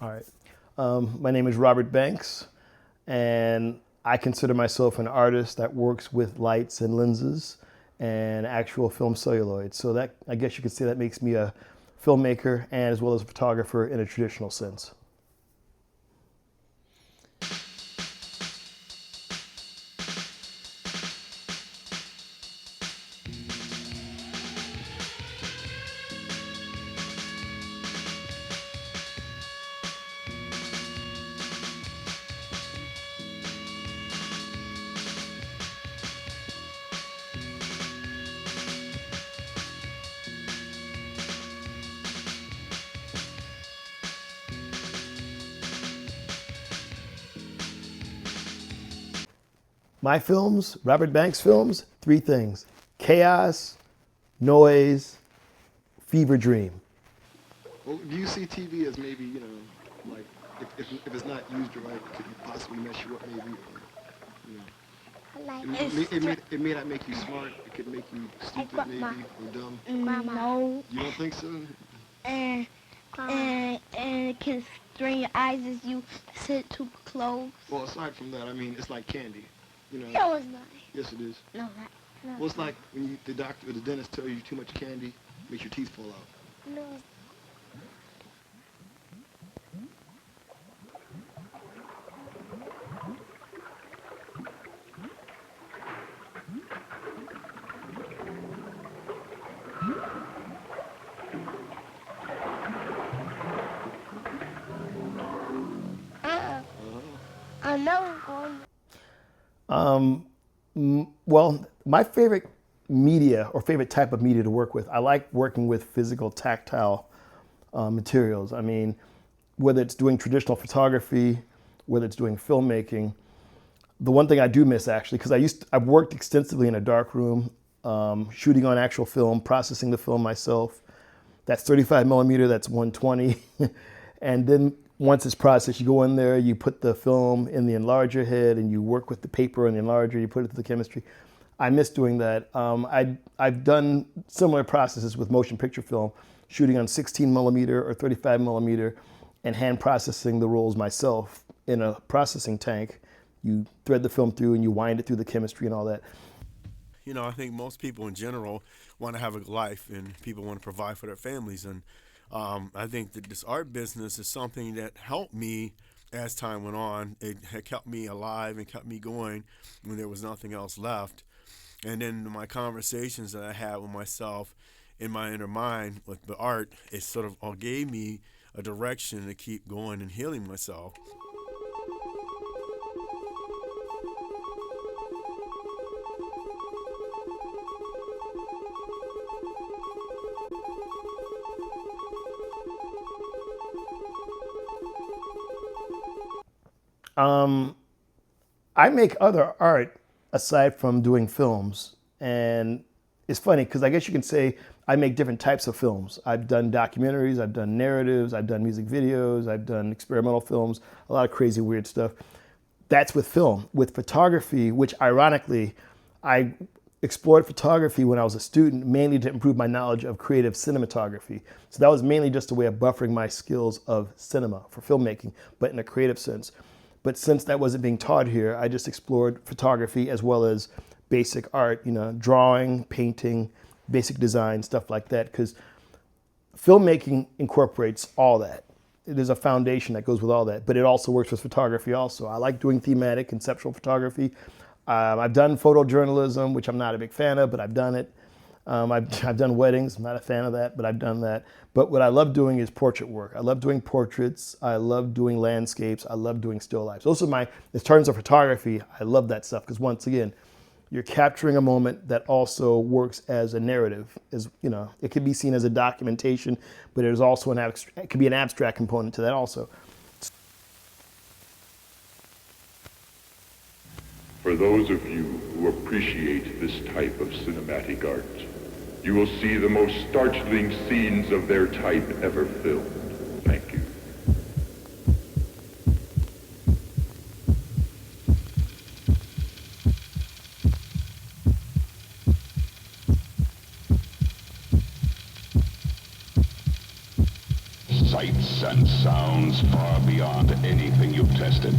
All right. My name is Robert Banks, and I consider myself an artist that works with lights and lenses and actual film celluloid. So that, I guess you could say, that makes me a filmmaker and as well as a photographer in a traditional sense. My films, Robert Banks films, three things: chaos, noise, fever dream. Well, do you see TV as maybe, like if it's not used right, could it possibly mess you up maybe? Or, you know, it may not make you smart. It could make you stupid maybe or dumb. No. You don't think so? And and it can strain your eyes as you sit too close. Well, aside from that, I mean, it's like candy. You know. No, it's not. Yes, it is. No, no. Well, it's like when the doctor or the dentist tell you too much candy makes your teeth fall out. No. I know. Well, my favorite media or favorite type of media to work with, I like working with physical, tactile materials. I mean, whether it's doing traditional photography, whether it's doing filmmaking. The one thing I do miss actually, because I've worked extensively in a dark room, shooting on actual film, processing the film myself. That's 35 millimeter, that's 120. And then once it's processed, you go in there, you put the film in the enlarger head and you work with the paper and the enlarger, you put it through the chemistry. I miss doing that. I've done similar processes with motion picture film, shooting on 16 millimeter or 35 millimeter and hand processing the rolls myself in a processing tank. You thread the film through and you wind it through the chemistry and all that. You know, I think most people in general want to have a life and people want to provide for their families. And I think that this art business is something that helped me as time went on. It had kept me alive and kept me going when there was nothing else left. And then my conversations that I had with myself in my inner mind with the art, it sort of all gave me a direction to keep going and healing myself. I make other art aside from doing films. And it's funny because I guess you can say I make different types of films. I've done documentaries, I've done narratives, I've done music videos, I've done experimental films, a lot of crazy, weird stuff. That's with film. With photography, which ironically, I explored photography when I was a student, mainly to improve my knowledge of creative cinematography. So that was mainly just a way of buffering my skills of cinema for filmmaking, but in a creative sense. But since that wasn't being taught here, I just explored photography as well as basic art, drawing, painting, basic design, stuff like that, because filmmaking incorporates all that. There's a foundation that goes with all that, but it also works with photography also. I like doing thematic, conceptual photography. I've done photojournalism, which I'm not a big fan of, but I've done it. I've done weddings. I'm not a fan of that, but I've done that. But what I love doing is portrait work. I love doing portraits. I love doing landscapes. I love doing still lifes. Those are in terms of photography, I love that stuff because once again, you're capturing a moment that also works as a narrative. It could be seen as a documentation, but there's also it could be an abstract component to that also. For those of you who appreciate this type of cinematic art, you will see the most startling scenes of their type ever filmed. Thank you. Sight and sounds far beyond anything you've tested.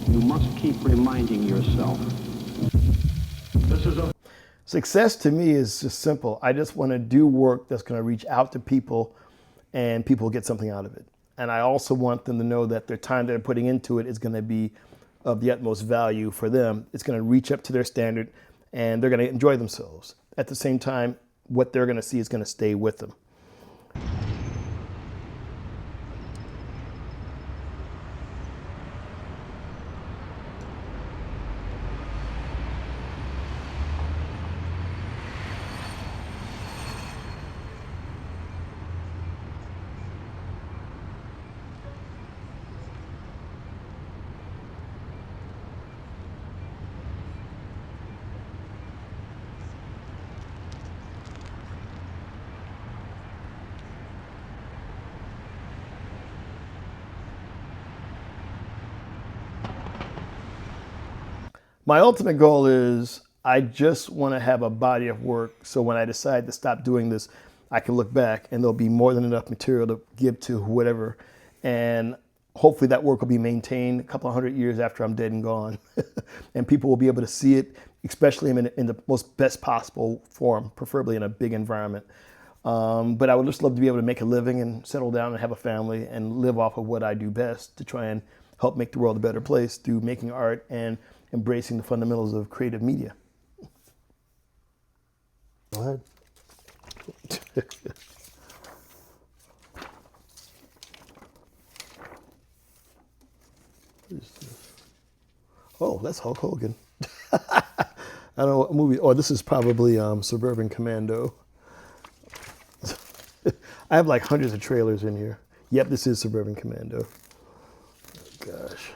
You must keep reminding yourself. Success to me is just simple. I just want to do work that's going to reach out to people and people get something out of it. And I also want them to know that their time they're putting into it is going to be of the utmost value for them. It's going to reach up to their standard and they're going to enjoy themselves. At the same time, what they're going to see is going to stay with them. My ultimate goal is I just want to have a body of work so when I decide to stop doing this, I can look back and there'll be more than enough material to give to whatever. And hopefully that work will be maintained a couple of 100 years after I'm dead and gone. And people will be able to see it, especially in the most best possible form, preferably in a big environment. But I would just love to be able to make a living and settle down and have a family and live off of what I do best to try and help make the world a better place through making art and embracing the fundamentals of creative media. Go ahead. Oh, that's Hulk Hogan. I don't know what movie. Oh, this is probably Suburban Commando. I have like hundreds of trailers in here. Yep, this is Suburban Commando. Oh, gosh.